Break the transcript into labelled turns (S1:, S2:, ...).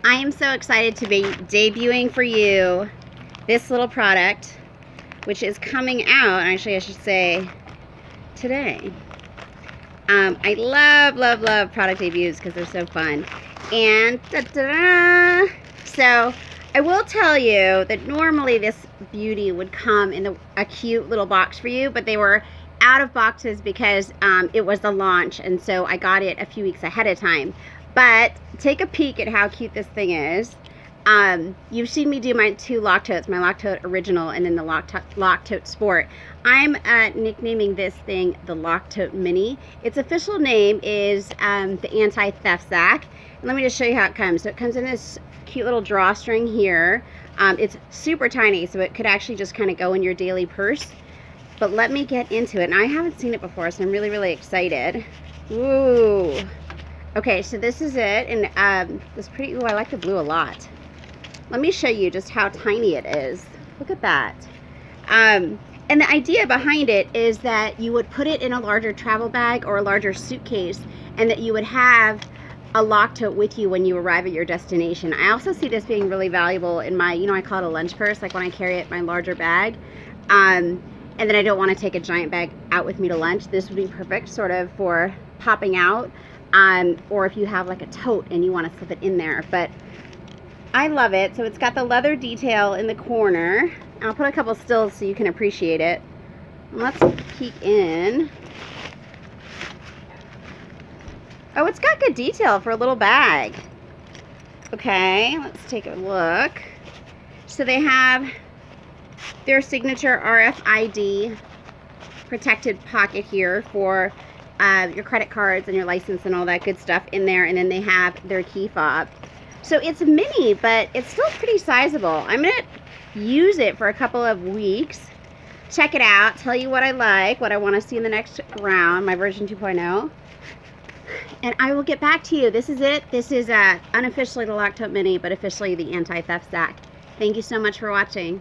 S1: I am so excited to be debuting for you this little product, which is coming out, actually I should say, today. I love product debuts because they're so fun. And so I will tell you that normally this beauty would come in a cute little box for you, but they were out of boxes because it was the launch, and so I got it a few weeks ahead of time. But take a peek at how cute this thing is. You've seen me do my two LocTotes, my LocTote Original and then the LocTote Sport. I'm nicknaming this thing the LocTote Mini. Its official name is the Anti-Theft Sack. And let me just show you how it comes. So it comes in this cute little drawstring here. It's super tiny, so it could actually just kind of go in your daily purse. But let me get into it. And I haven't seen it before, so I'm really excited. Ooh. Okay, so this is it. And this pretty, ooh, I like the blue a lot. Let me show you just how tiny it is. Look at that. And the idea behind it is that you would put it in a larger travel bag or a larger suitcase, and that you would have a LocTote with you when you arrive at your destination. I also see this being really valuable in my, you know, I call it a lunch purse, like when I carry it in my larger bag. And then I don't want to take a giant bag out with me to lunch. This would be perfect sort of for popping out, or if you have like a tote and you want to slip it in there. But I love it. So it's got the leather detail in the corner. I'll put a couple stills so you can appreciate it. Let's peek in. Oh, it's got good detail for a little bag. Okay, let's take a look. So they have their signature RFID protected pocket here for your credit cards and your license and all that good stuff in there. And then they have their key fob. So it's mini, but it's still pretty sizable. I'm going to use it for a couple of weeks. Check it out. Tell you what I like, what I want to see in the next round, my version 2.0. And I will get back to you. This is it. This is unofficially the LocTote Mini, but officially the Anti-Theft Sack. Thank you so much for watching.